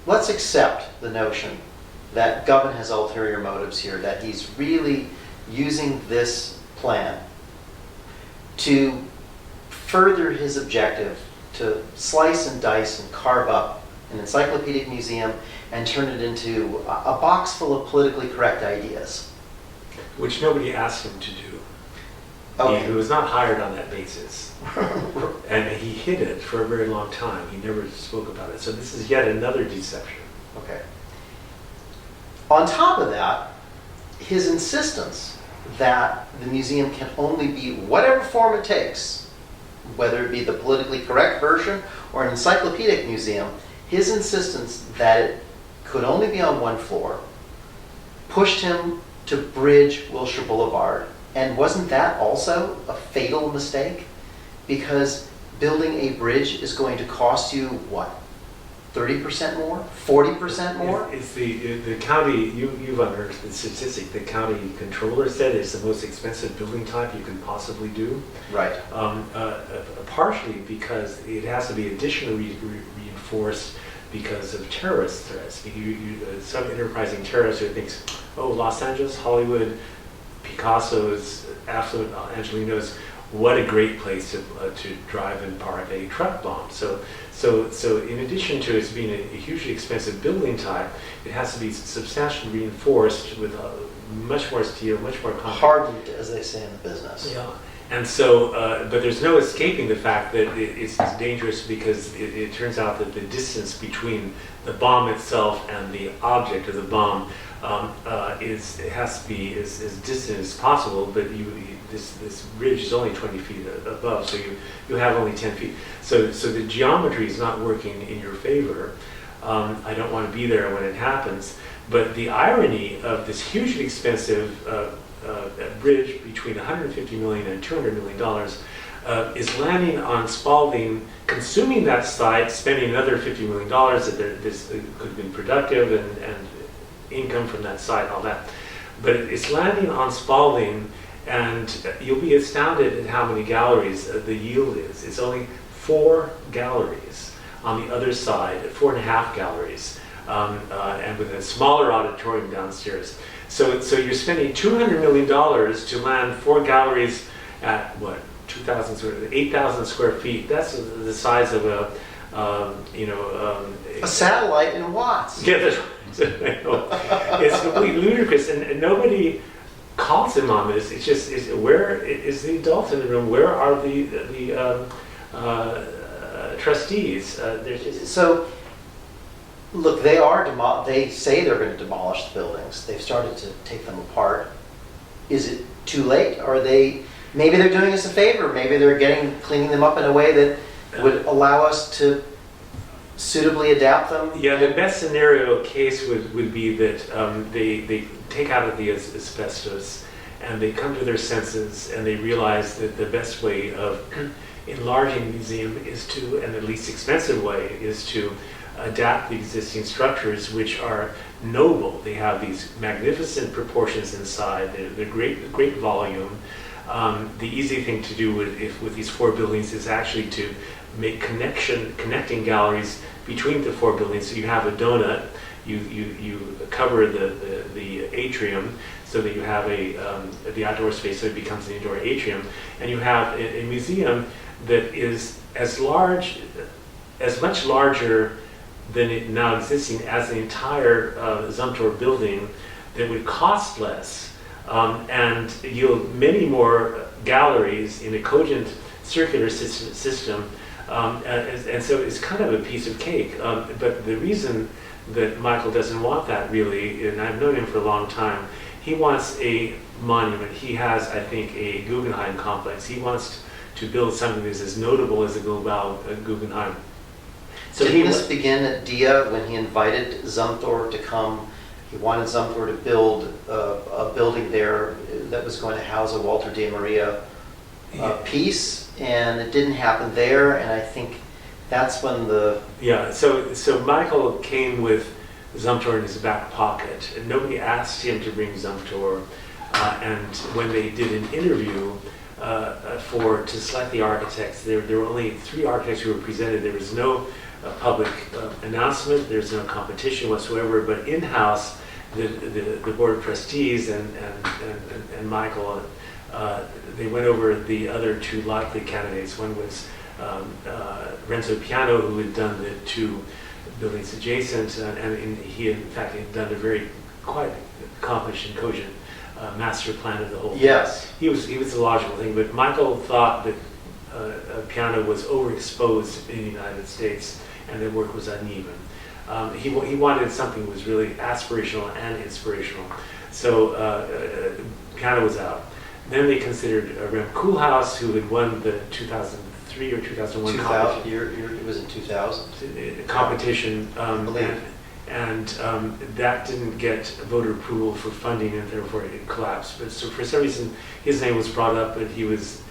let's accept the notion that Govan has ulterior motives here, that he's really using this plan to further his objective to slice and dice and carve up an encyclopedic museum and turn it into a box full of politically correct ideas. Which nobody asked him to do. Okay. He was not hired on that basis. And he hid it for a very long time. He never spoke about it. So this is yet another deception. Okay. On top of that, his insistence that the museum can only be whatever form it takes, whether it be the politically correct version or an encyclopedic museum, his insistence that it could only be on one floor pushed him to bridge Wilshire Boulevard. And wasn't that also a fatal mistake? Because building a bridge is going to cost you, what, 30% more? 40% more? It's the county, you've unearthed the statistic, the county controller said it's the most expensive building type you can possibly do. Right. Partially because it has to be additionally reinforced because of terrorist threats. Some enterprising terrorist who thinks, oh, Los Angeles, Hollywood, Picasso's, affluent Angelinos, what a great place to drive and park a truck bomb. So in addition to it being a hugely expensive building type, it has to be substantially reinforced with much more steel, much more concrete. Hardened, as they say in the business. Yeah. And so, but there's no escaping the fact that it's dangerous because it turns out that the distance between the bomb itself and the object of the bomb has to be as distant as possible, but this bridge is only 20 feet above, so you have only 10 feet. So the geometry is not working in your favor. I don't want to be there when it happens, but the irony of this hugely expensive bridge between $150 million and $200 million is landing on Spalding, consuming that site, spending another $50 million that this could have been productive and income from that site, all that. But it's landing on Spalding, and you'll be astounded at how many galleries the yield is. It's only 4 galleries on the other side, 4.5 galleries, and with a smaller auditorium downstairs. So you're spending $200 million to land 4 galleries at what, 8,000 square feet. That's the size of a satellite in Watts. Yeah, that's right. It's completely ludicrous, and nobody calls him on this. It's just, where is the adult in the room? Where are the trustees? So, look, they say they're going to demolish the buildings. They've started to take them apart. Is it too late? Maybe they're doing us a favor. Maybe they're cleaning them up in a way that would allow us to suitably adapt them? Yeah, the best scenario case would be that they take out the asbestos and they come to their senses and they realize that the best way of enlarging the museum is to, and the least expensive way, is to adapt the existing structures, which are noble. They have these magnificent proportions inside. They're great volume. The easy thing to do with these 4 buildings is actually to make connecting galleries between the 4 buildings. So you have a donut. You cover the atrium so that you have the outdoor space, so it becomes an indoor atrium, and you have a museum that is as much larger than it now existing as the entire Zumthor building, that would cost less and yield many more galleries in a cogent circular system. And so it's kind of a piece of cake. But the reason that Michael doesn't want that, really, and I've known him for a long time, he wants a monument. He has, I think, a Guggenheim complex. He wants to build something that's as notable as a Guggenheim. So didn't this begin at Dia when he invited Zumthor to come? He wanted Zumthor to build a building there that was going to house a Walter de Maria piece, and it didn't happen there, and I think that's when the... Yeah, so Michael came with Zumthor in his back pocket, and nobody asked him to bring Zumthor, and when they did an interview to select the architects, there were only 3 architects who were presented. There was no a public announcement. There's no competition whatsoever. But in-house, the board of trustees and Michael, they went over the other two likely candidates. One was Renzo Piano, who had done the two buildings adjacent, and he in fact had done a very quite accomplished and cogent master plan of the whole thing. Yes. He was the logical thing, but Michael thought that Piano was overexposed in the United States and the work was uneven. He wanted something that was really aspirational and inspirational. So Piano was out. Then they considered Rem Koolhaas, who had won the 2003 or 2001 competition. It was in 2000. Competition, believe. and that didn't get voter approval for funding, and therefore it collapsed. But so for some reason, his name was brought up, but he was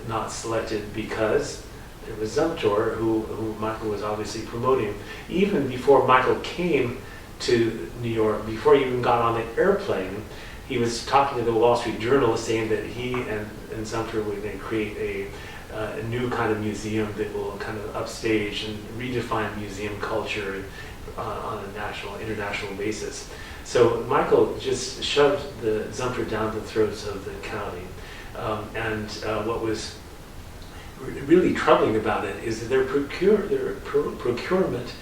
not selected because there was Zumthor, who Michael was obviously promoting. Even before Michael came to New York, before he even got on the airplane, he was talking to the Wall Street Journal saying that he and Zumthor were going to create a new kind of museum that will kind of upstage and redefine museum culture on a national, international basis. So Michael just shoved the Zumthor down the throats of the county. What was really troubling about it is that their procurement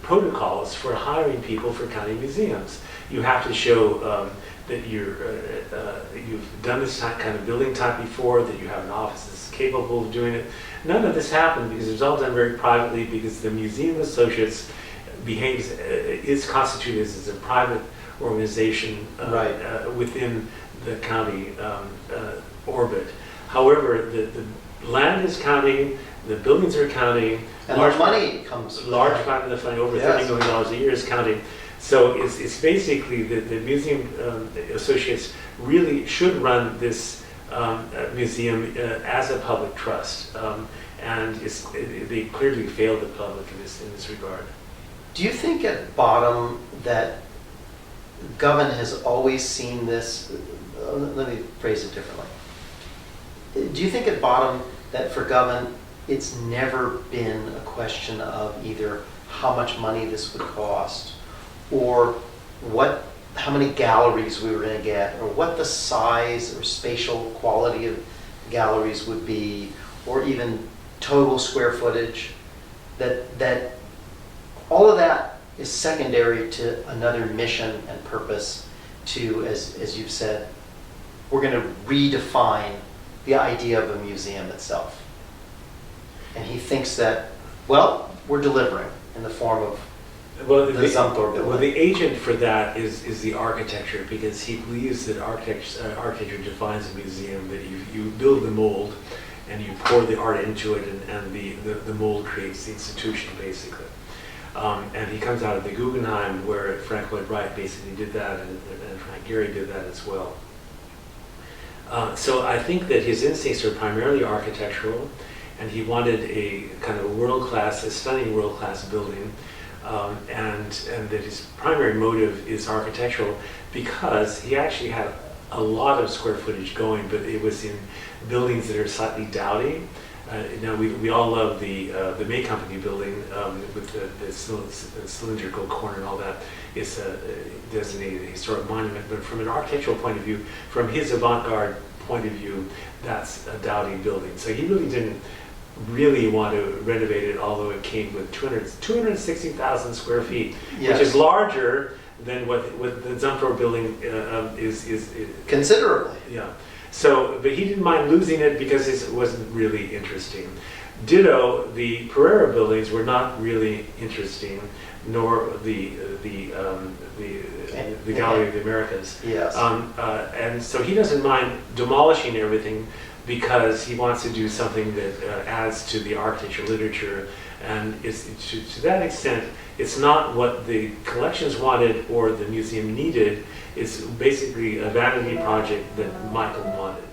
protocols for hiring people for county museums. You have to show that you've done this kind of building type before, that you have an office that's capable of doing it. None of this happened because it was all done very privately, because the Museum Associates is constituted as a private organization within the county orbit. However, the land is county, the buildings are county, and large money comes. Large part of the funding, over $30 million a year, is county. So it's basically the Museum Associates really should run this museum as a public trust, and they clearly failed the public in this regard. Do you think at bottom that Govan has always seen this? Let me phrase it differently. Do you think at bottom that for Govan it's never been a question of either how much money this would cost, or how many galleries we were going to get, or what the size or spatial quality of galleries would be, or even total square footage, that all of that is secondary to another mission and purpose to, as you've said, we're going to redefine the idea of a museum itself. And he thinks that, well, we're delivering in the form of the Zumthor building. Well, the agent for that is the architecture, because he believes that architecture defines a museum, that you build the mold and you pour the art into it, and the mold creates the institution, basically. And he comes out of the Guggenheim, where Frank Lloyd Wright basically did that, and Frank Gehry did that as well. So I think that his instincts are primarily architectural, and he wanted a kind of world-class, a stunning world-class building, and that his primary motive is architectural, because he actually had a lot of square footage going, but it was in buildings that are slightly dowdy. Now we all love the May Company building with the cylindrical corner and all that. It's a designated historic monument, but from an architectural point of view, from his avant-garde point of view, that's a dowdy building. So he really didn't really want to renovate it, although it came with 260,000 square feet, yes, which is larger than what the Zumthor building is considerably. Yeah. So, but he didn't mind losing it because it wasn't really interesting. Ditto, the Pereira buildings were not really interesting, nor the Gallery of the Americas. Yes. And so he doesn't mind demolishing everything, because he wants to do something that adds to the architecture literature, and to that extent, it's not what the collections wanted or the museum needed. It's basically a vanity project that Michael wanted.